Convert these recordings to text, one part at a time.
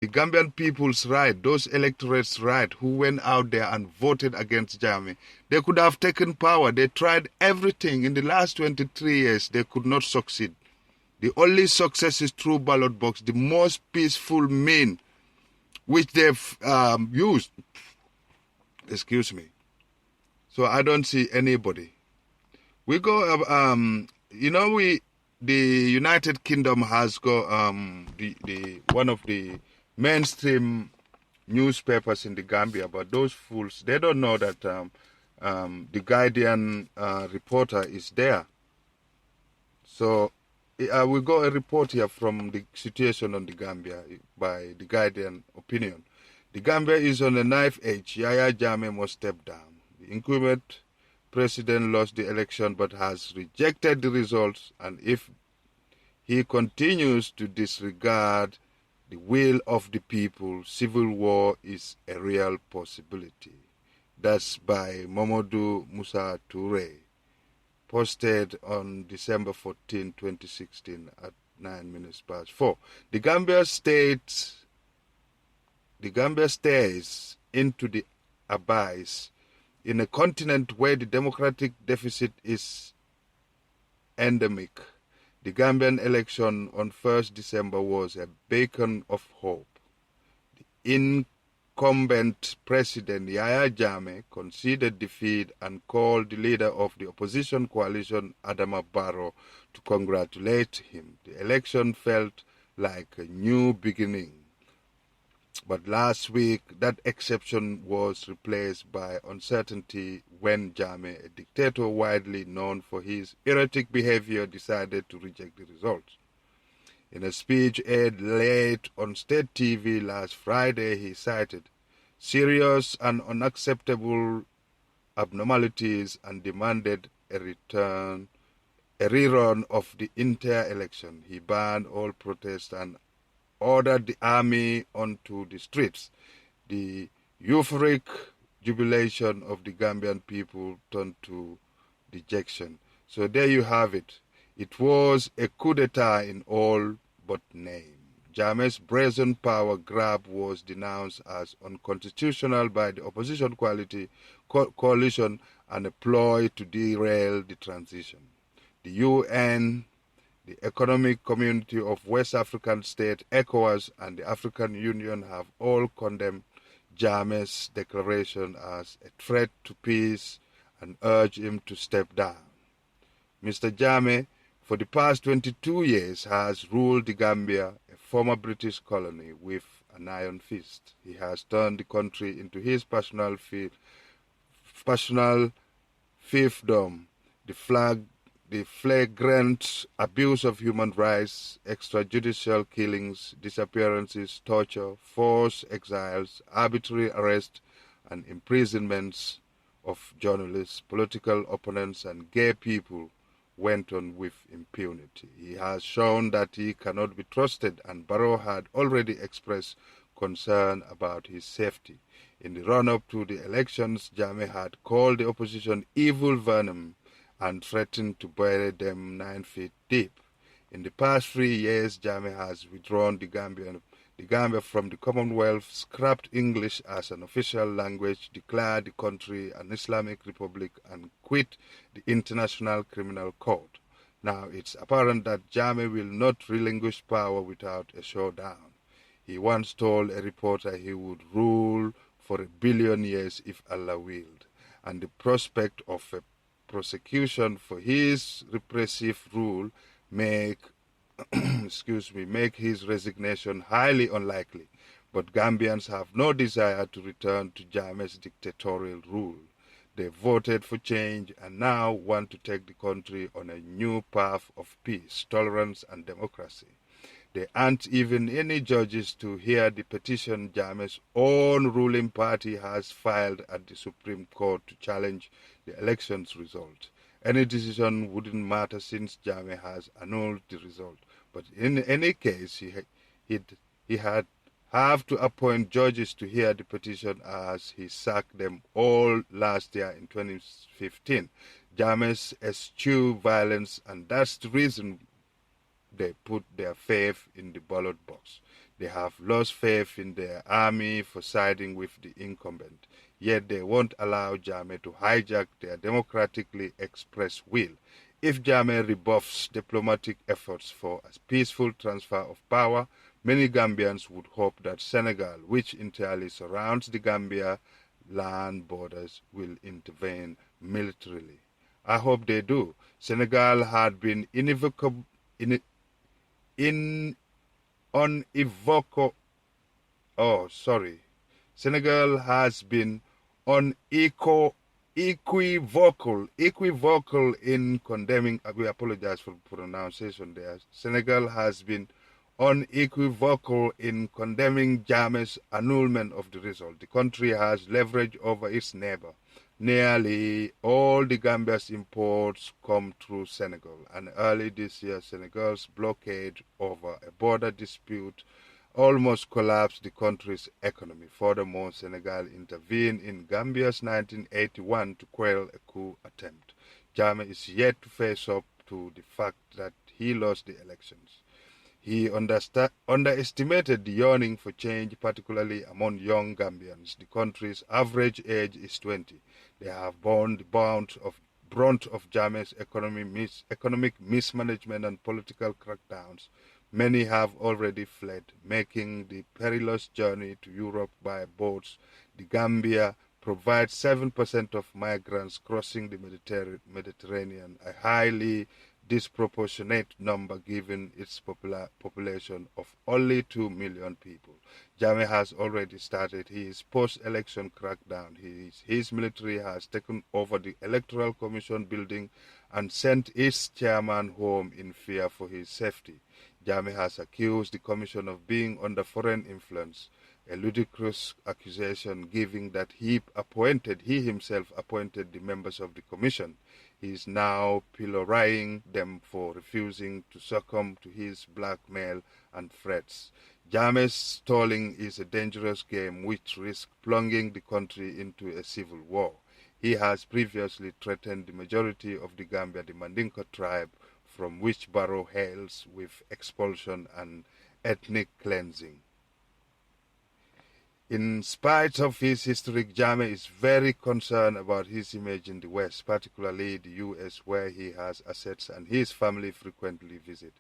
the Gambian people's right, those electorates' right who went out there and voted against Jammeh. They could have taken power. They tried everything. In the last 23 years, they could not succeed. The only success is through ballot box, the most peaceful mean which they've used. Excuse me. So I don't see anybody. We go, the United Kingdom has got the one of the mainstream newspapers in the Gambia, but those fools, they don't know that the Guardian reporter is there. So we got a report here from the situation on the Gambia by the Guardian opinion. The Gambia is on a knife edge. Yahya Jammeh must step down. The incumbent president lost the election but has rejected the results, and if he continues to disregard the will of the people, civil war is a real possibility. That's by Mamadou Musa Toure, posted on December 14, 2016 at 4:09. The Gambia stares into the abyss in a continent where the democratic deficit is endemic. The Gambian election on 1st December was a beacon of hope. The incumbent president Yahya Jammeh conceded defeat and called the leader of the opposition coalition, Adama Barrow, to congratulate him. The election felt like a new beginning. But last week, that exception was replaced by uncertainty when Jammeh, a dictator widely known for his erratic behavior, decided to reject the results. In a speech aired late on state TV last Friday, he cited serious and unacceptable abnormalities and demanded a rerun of the entire election. He banned all protests and ordered the army onto the streets. The euphoric jubilation of the Gambian people turned to dejection. So there you have it. It was a coup d'etat in all but name. Jammeh's brazen power grab was denounced as unconstitutional by the opposition coalition and a ploy to derail the transition. The UN, the Economic Community of West African States, ECOWAS, and the African Union have all condemned Jammeh's declaration as a threat to peace and urged him to step down. Mr. Jammeh, for the past 22 years, has ruled the Gambia, a former British colony, with an iron fist. He has turned the country into his personal fiefdom. The flagrant abuse of human rights, extrajudicial killings, disappearances, torture, forced exiles, arbitrary arrests, and imprisonments of journalists, political opponents, and gay people went on with impunity. He has shown that he cannot be trusted, and Barrow had already expressed concern about his safety. In the run-up to the elections, Jammeh had called the opposition evil venom and threatened to bury them 9 feet deep. In the past 3 years, Jammeh has withdrawn the Gambia from the Commonwealth, scrapped English as an official language, declared the country an Islamic republic, and quit the International Criminal Court. Now it's apparent that Jammeh will not relinquish power without a showdown. He once told a reporter he would rule for 1 billion years if Allah willed, and the prospect of a prosecution for his repressive rule make his resignation highly unlikely. But Gambians have no desire to return to Jammeh's dictatorial rule. They voted for change and now want to take the country on a new path of peace, tolerance, and democracy. There aren't even any judges to hear the petition Jammeh's own ruling party has filed at the Supreme Court to challenge the election's result. Any decision wouldn't matter since Jammeh has annulled the result. But in any case, he had have to appoint judges to hear the petition as he sacked them all last year in 2015. Jammeh eschewed violence, and that's the reason they put their faith in the ballot box. They have lost faith in their army for siding with the incumbent. Yet they won't allow Jammeh to hijack their democratically expressed will. If Jammeh rebuffs diplomatic efforts for a peaceful transfer of power, many Gambians would hope that Senegal, which entirely surrounds the Gambia land borders, will intervene militarily. I hope they do. Senegal had been unequivocal. Oh, sorry. Senegal has been equivocal in condemning. We apologize for pronunciation there. Senegal has been unequivocal in condemning Jammeh's annulment of the result. The country has leverage over its neighbor. Nearly all the Gambia's imports come through Senegal, and early this year, Senegal's blockade over a border dispute almost collapsed the country's economy. Furthermore, Senegal intervened in Gambia's 1981 to quell a coup attempt. Jammeh is yet to face up to the fact that he lost the elections. He underestimated the yearning for change, particularly among young Gambians. The country's average age is 20. They have borne the brunt of Jammeh's economic mismanagement and political crackdowns. Many have already fled, making the perilous journey to Europe by boats. The Gambia provides 7% of migrants crossing the Mediterranean, a highly disproportionate number given its population of only 2 million people. Jammeh has already started his post-election crackdown. His military has taken over the Electoral Commission building and sent its chairman home in fear for his safety. Jammeh has accused the commission of being under foreign influence, a ludicrous accusation given that he himself appointed the members of the commission. He is now pillorying them for refusing to succumb to his blackmail and threats. Jammeh's stalling is a dangerous game which risks plunging the country into a civil war. He has previously threatened the majority of the Gambia, the Mandinka tribe, from which Barrow hails, with expulsion and ethnic cleansing. In spite of his history, Jammeh is very concerned about his image in the West, particularly the U.S., where he has assets and his family frequently visit.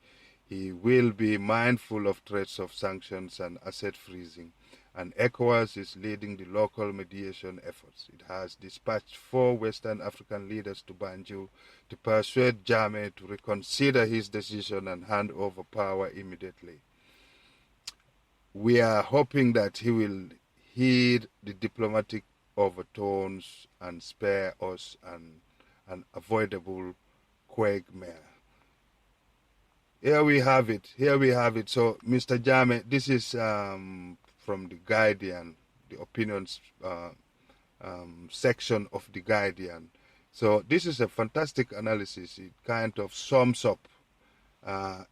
He will be mindful of threats of sanctions and asset freezing, and ECOWAS is leading the local mediation efforts. It has dispatched 4 Western African leaders to Banjul to persuade Jammeh to reconsider his decision and hand over power immediately. We are hoping that he will heed the diplomatic overtones and spare us an avoidable quagmire. Here we have it. So, Mr. Jammeh, this is from The Guardian, the opinions section of The Guardian. So this is a fantastic analysis. It kind of sums up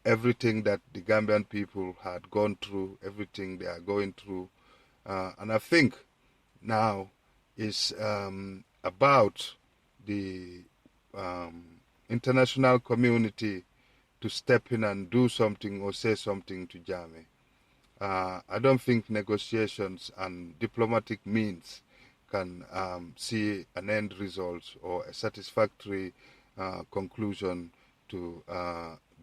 everything that the Gambian people had gone through, everything they are going through. And I think now is about the international community to step in and do something or say something to Jammeh. I don't think negotiations and diplomatic means can see an end result or a satisfactory conclusion to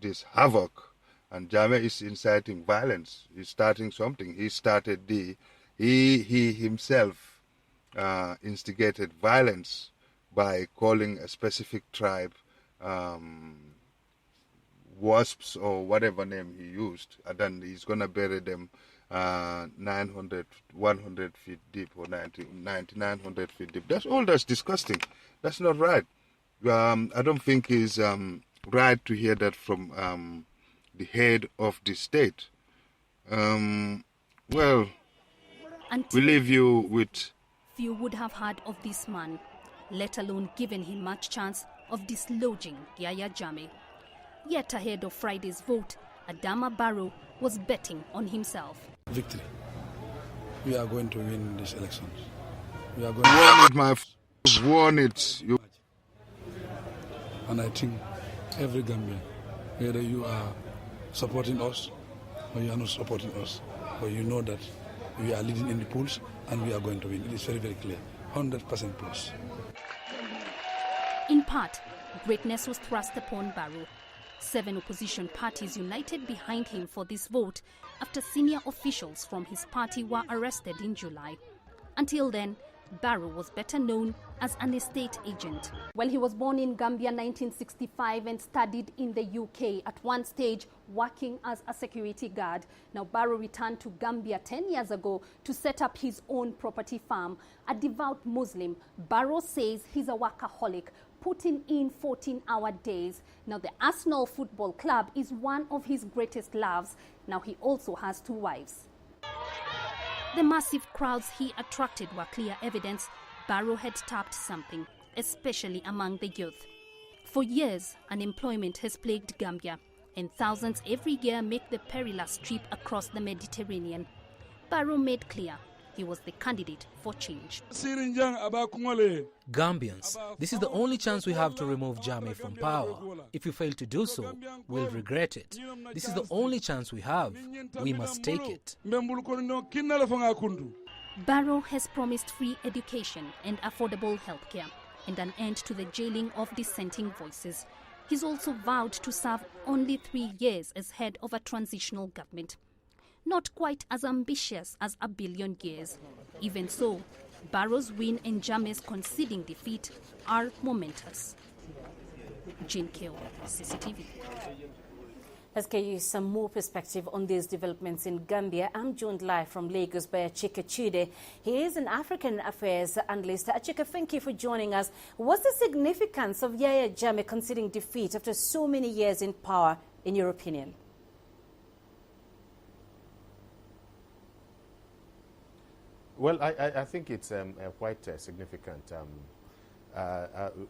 this havoc. And Jammeh is inciting violence. He's starting something. He himself instigated violence by calling a specific tribe wasps or whatever name he used, and then he's going to bury them 100 feet deep or 900 feet deep. That's disgusting. That's not right. I don't think it's right to hear that from the head of the state. Well, we leave you with... Few would have heard of this man, let alone given him much chance of dislodging Yahya Jammeh. Yet ahead of Friday's vote, Adama Barrow was betting on himself. Victory. We are going to win these elections. We are going to won it. And I think every Gambian, whether you are supporting us or you are not supporting us, But you know that we are leading in the polls and we are going to win. It is very, very clear. 100% plus. In part, greatness was thrust upon Barrow. 7 opposition parties united behind him for this vote after senior officials from his party were arrested in July. Until then, Barrow was better known as an estate agent. Well, he was born in Gambia 1965 and studied in the UK, at one stage working as a security guard. Now, Barrow returned to Gambia 10 years ago to set up his own property farm. A devout Muslim, Barrow says he's a workaholic, putting in 14-hour days. Now, the Arsenal Football Club is one of his greatest loves. Now, he also has 2 wives. The massive crowds he attracted were clear evidence Barrow had tapped something, especially among the youth. For years, unemployment has plagued Gambia, and thousands every year make the perilous trip across the Mediterranean. Barrow made clear he was the candidate for change. Gambians, this is the only chance we have to remove Jammeh from power. If we fail to do so, we'll regret it. This is the only chance we have. We must take it. Barrow has promised free education and affordable healthcare and an end to the jailing of dissenting voices. He's also vowed to serve only 3 years as head of a transitional government. Not quite as ambitious as a billion years. Even so, Barrow's win and Jammeh's conceding defeat are momentous. Jane Keo, CCTV. Let's give you some more perspective on these developments in Gambia. I'm joined live from Lagos by Achika Chude. He is an African affairs analyst. Achika, thank you for joining us. What's the significance of Yahya Jammeh conceding defeat after so many years in power, in your opinion? Well, I think it's quite significant.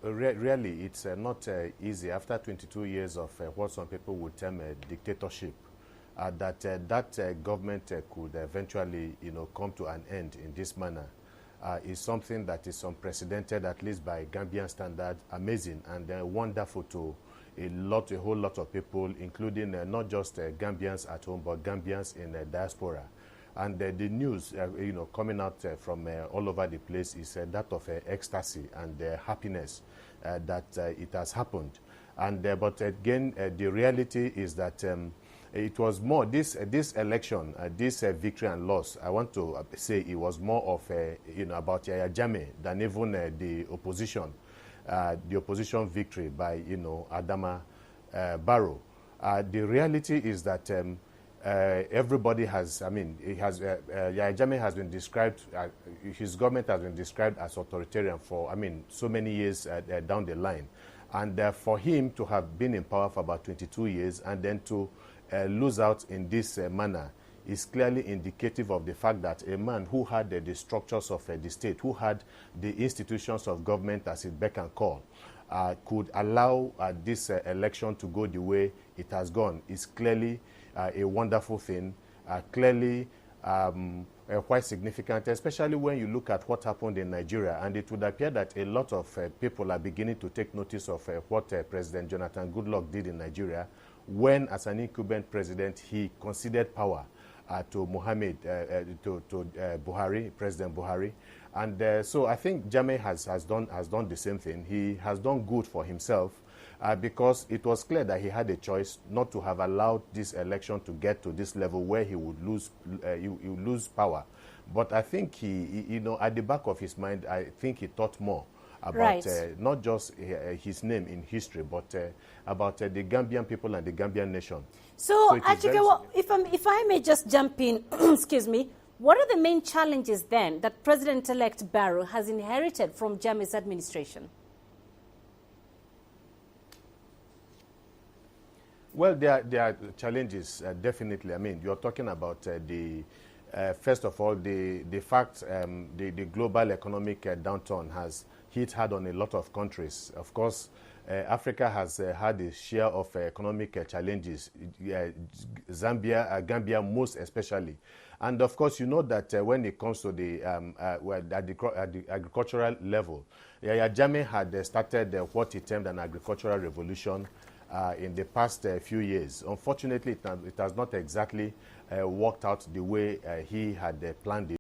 Really, it's not easy after 22 years of what some people would term a dictatorship, that government could eventually, come to an end in this manner. Is something that is unprecedented, at least by Gambian standards, amazing and wonderful to a whole lot of people, including not just Gambians at home, but Gambians in diaspora. And the news, coming out from all over the place is that of ecstasy and happiness that it has happened. And but again, the reality is that it was more this election, this victory and loss. I want to say it was more of about Yahya Jammeh than even the opposition victory by Adama Barrow. The reality is that. Everybody has, Yahya Jammeh has been described, his government has been described as authoritarian for, so many years down the line. And for him to have been in power for about 22 years and then to lose out in this manner is clearly indicative of the fact that a man who had the structures of the state, who had the institutions of government as his beck and call, could allow this election to go the way it has gone is clearly a wonderful thing, clearly quite significant, especially when you look at what happened in Nigeria. And it would appear that a lot of people are beginning to take notice of what President Jonathan Goodluck did in Nigeria when, as an incumbent president, he conceded power to Buhari, President Buhari. And so I think Jammeh has done the same thing. He has done good for himself. Because it was clear that he had a choice not to have allowed this election to get to this level where he would lose power. But I think he, at the back of his mind, I think he thought more about not just his name in history, but about the Gambian people and the Gambian nation. So actually, if I may just jump in, excuse me, what are the main challenges then that President-elect Barrow has inherited from Jammeh's administration? Well, there are challenges, definitely. You're talking about first of all, the fact the global economic downturn has hit hard on a lot of countries. Of course, Africa has had a share of economic challenges, Gambia most especially. And of course, you know that when it comes to the agricultural level, Yahya Jammeh had started what he termed an agricultural revolution in the past few years. Unfortunately, it has not exactly worked out the way he had planned it.